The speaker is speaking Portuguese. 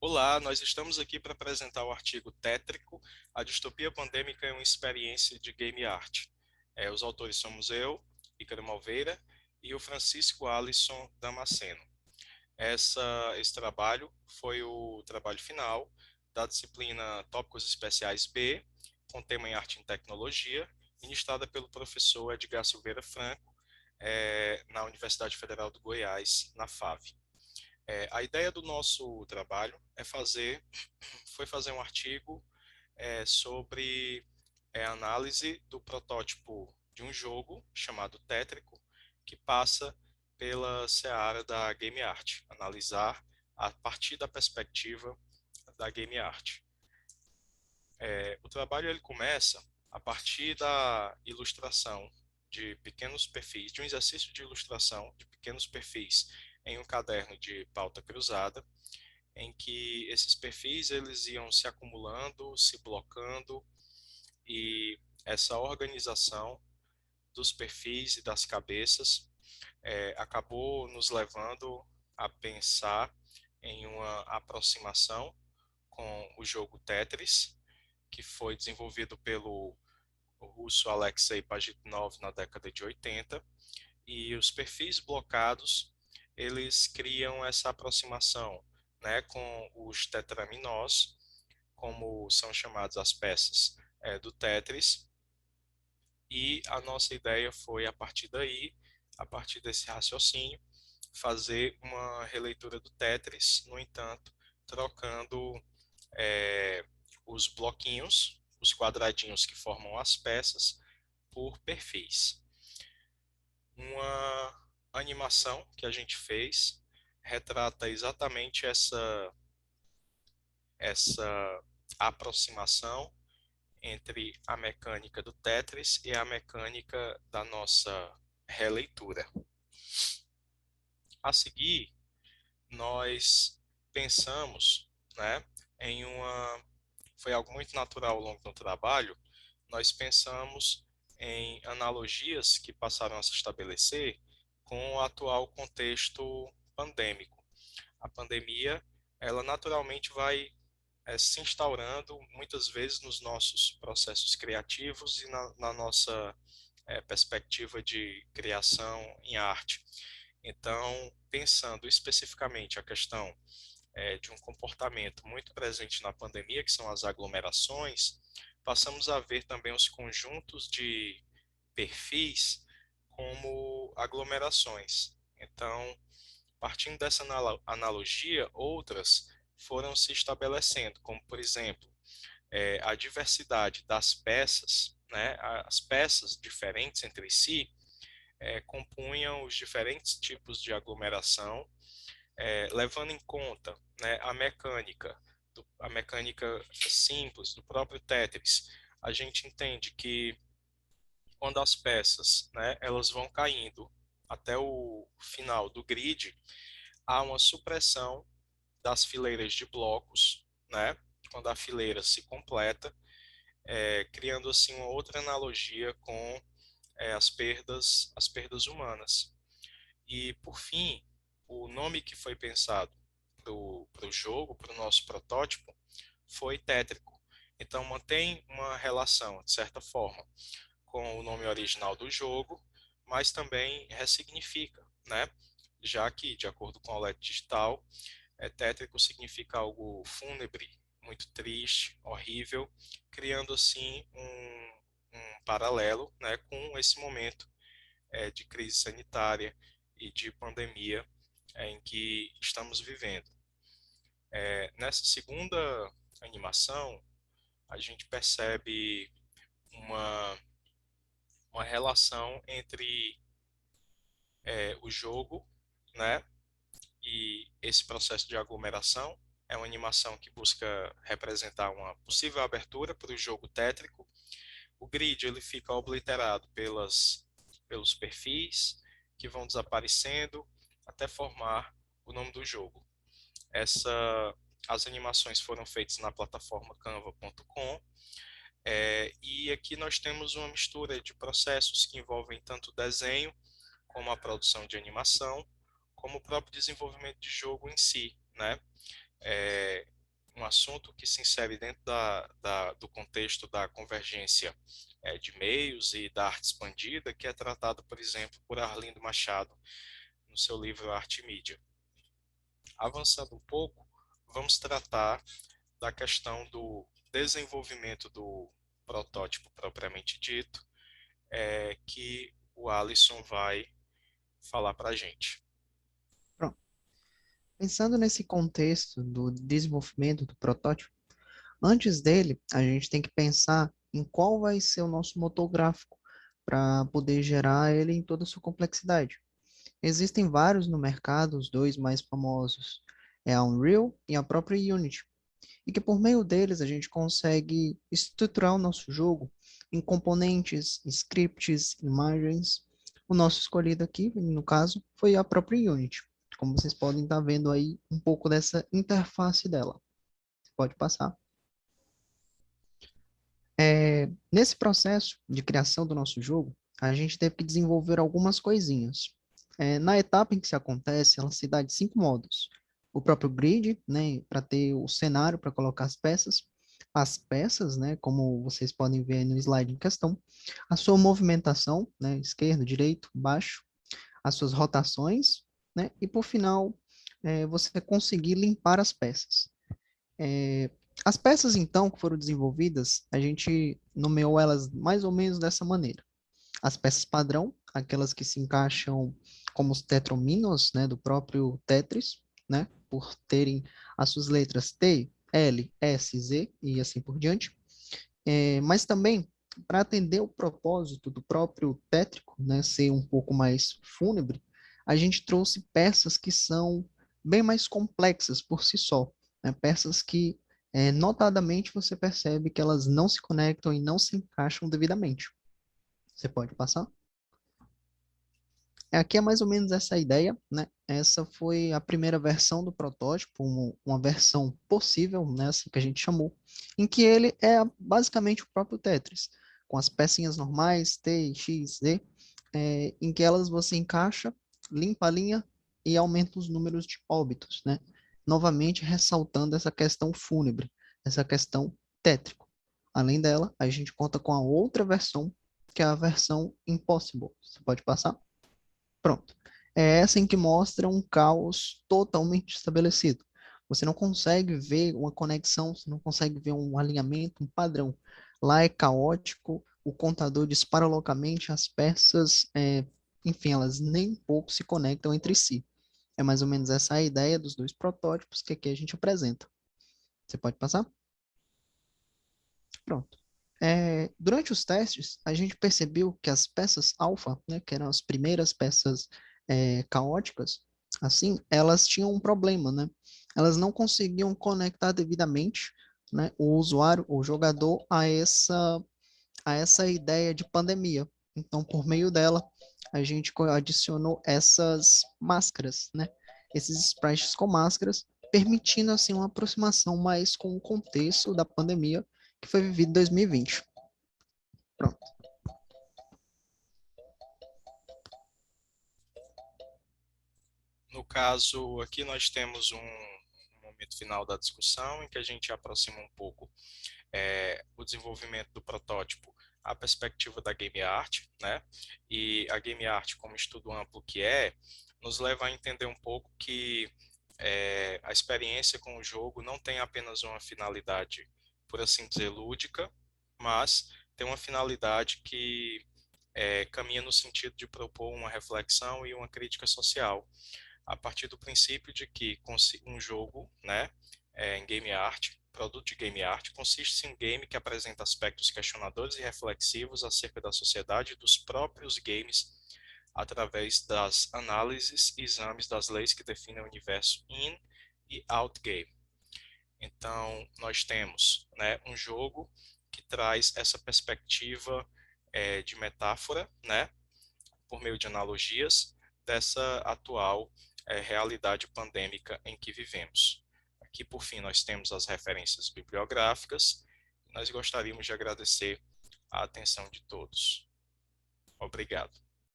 Olá, nós estamos aqui para apresentar o artigo Tétrico, a distopia pandêmica é uma experiência de game art. Os autores somos eu, Ícaro Malveira, e o Francisco Alisson Damasceno. Esse trabalho foi o trabalho final da disciplina Tópicos Especiais B, com tema em Arte e Tecnologia, ministrada pelo professor Edgar Silveira Franco, na Universidade Federal do Goiás, na FAV. A ideia do nosso trabalho foi fazer um artigo sobre análise do protótipo de um jogo chamado Tétrico, que passa pela seara da game art, analisar a partir da perspectiva da game art. O trabalho ele começa a partir da ilustração de pequenos perfis, de um exercício de ilustração de pequenos perfis em um caderno de pauta cruzada, em que esses perfis eles iam se acumulando, se blocando, e essa organização dos perfis e das cabeças acabou nos levando a pensar em uma aproximação com o jogo Tetris, que foi desenvolvido pelo russo Alexei Pajitnov na década de 80, e os perfis blocados eles criam essa aproximação, né, com os tetraminós, como são chamadas as peças do Tetris, e a nossa ideia foi, a partir daí, a partir desse raciocínio, fazer uma releitura do Tetris, no entanto, trocando é, os bloquinhos, os quadradinhos que formam as peças, por perfis. Uma animação que a gente fez retrata exatamente essa aproximação entre a mecânica do Tetris e a mecânica da nossa releitura. A seguir, nós pensamos, né, em uma... Foi algo muito natural ao longo do trabalho, nós pensamos em analogias que passaram a se estabelecer com o atual contexto pandêmico. A pandemia, ela naturalmente vai se instaurando muitas vezes nos nossos processos criativos e na nossa perspectiva de criação em arte. Então, pensando especificamente a questão de um comportamento muito presente na pandemia, que são as aglomerações, passamos a ver também os conjuntos de perfis como aglomerações. Então, partindo dessa analogia, outras foram se estabelecendo, como, por exemplo, a diversidade das peças, né, as peças diferentes entre si, compunham os diferentes tipos de aglomeração, levando em conta, né, a mecânica simples do próprio Tetris. A gente entende que quando as peças, né, elas vão caindo até o final do grid, há uma supressão das fileiras de blocos, né, quando a fileira se completa, criando assim uma outra analogia com as perdas humanas. E, por fim, o nome que foi pensado para o jogo, para o nosso protótipo, foi Tétrico. Então, mantém uma relação, de certa forma, com o nome original do jogo, mas também ressignifica, né? Já que, de acordo com a OLED Digital, tétrico significa algo fúnebre, muito triste, horrível, criando assim um paralelo, né, com esse momento de crise sanitária e de pandemia em que estamos vivendo. Nessa segunda animação, a gente percebe uma, uma relação entre o jogo, né, e esse processo de aglomeração. É uma animação que busca representar uma possível abertura para o jogo tétrico. O grid ele fica obliterado pelos perfis que vão desaparecendo até formar o nome do jogo. As animações foram feitas na plataforma canva.com, e aqui nós temos uma mistura de processos que envolvem tanto o desenho como a produção de animação, como o próprio desenvolvimento de jogo em si, né? um assunto que se insere dentro do contexto da convergência de meios e da arte expandida, que é tratado, por exemplo, por Arlindo Machado, no seu livro Arte e Mídia. Avançando um pouco, vamos tratar da questão do desenvolvimento do protótipo propriamente dito, que o Alisson vai falar para a gente. Pronto. Pensando nesse contexto do desenvolvimento do protótipo, antes dele, a gente tem que pensar em qual vai ser o nosso motor gráfico para poder gerar ele em toda a sua complexidade. Existem vários no mercado, os dois mais famosos é a Unreal e a própria Unity, e que por meio deles a gente consegue estruturar o nosso jogo em componentes, scripts, imagens. O nosso escolhido aqui, no caso, foi a própria Unity. Como vocês podem estar vendo aí um pouco dessa interface dela. Você pode passar. Nesse processo de criação do nosso jogo, a gente teve que desenvolver algumas coisinhas. Na etapa em que isso acontece, ela se dá de 5 modos. O próprio grid, né, para ter o cenário para colocar as peças, né, como vocês podem ver aí no slide em questão, a sua movimentação, né, esquerdo, direito, baixo, as suas rotações, né, e por final, você conseguir limpar as peças. É, as peças, então, que foram desenvolvidas, a gente nomeou elas mais ou menos dessa maneira. As peças padrão, aquelas que se encaixam como os tetrominos, né, do próprio Tetris, né, por terem as suas letras T, L, S, Z e assim por diante. Mas também, para atender o propósito do próprio tétrico, né, ser um pouco mais fúnebre, a gente trouxe peças que são bem mais complexas por si só, né, peças que, notadamente, você percebe que elas não se conectam e não se encaixam devidamente. Você pode passar? Aqui é mais ou menos essa a ideia, né? Essa foi a primeira versão do protótipo, uma versão possível, né? Assim que a gente chamou, em que ele é basicamente o próprio Tetris, com as pecinhas normais, T, X, Z, em que elas você encaixa, limpa a linha e aumenta os números de óbitos, né? Novamente ressaltando essa questão fúnebre, essa questão tétrico. Além dela, a gente conta com a outra versão, que é a versão Impossible. Você pode passar? Pronto. É essa em que mostra um caos totalmente estabelecido. Você não consegue ver uma conexão, você não consegue ver um alinhamento, um padrão. Lá é caótico, o contador dispara loucamente, as peças, enfim, elas nem um pouco se conectam entre si. É mais ou menos essa a ideia dos dois protótipos que aqui a gente apresenta. Você pode passar? Pronto. Durante os testes, a gente percebeu que as peças alfa, né, que eram as primeiras peças caóticas, assim, elas tinham um problema, né? Elas não conseguiam conectar devidamente, né, o usuário, o jogador, a essa ideia de pandemia. Então, por meio dela, a gente adicionou essas máscaras, né? Esses sprites com máscaras, permitindo assim uma aproximação mais com o contexto da pandemia que foi vivido em 2020. Pronto. No caso, aqui nós temos um momento final da discussão em que a gente aproxima um pouco o desenvolvimento do protótipo à perspectiva da game art, né? E a game art, como estudo amplo que nos leva a entender um pouco que a experiência com o jogo não tem apenas uma finalidade, por assim dizer, lúdica, mas tem uma finalidade que caminha no sentido de propor uma reflexão e uma crítica social, a partir do princípio de que um jogo, né, em game art, produto de game art, consiste em um game que apresenta aspectos questionadores e reflexivos acerca da sociedade e dos próprios games através das análises e exames das leis que definem o universo in e out game. Então, nós temos, né, um jogo que traz essa perspectiva de metáfora, né, por meio de analogias, dessa atual realidade pandêmica em que vivemos. Aqui, por fim, nós temos as referências bibliográficas. Nós gostaríamos de agradecer a atenção de todos. Obrigado.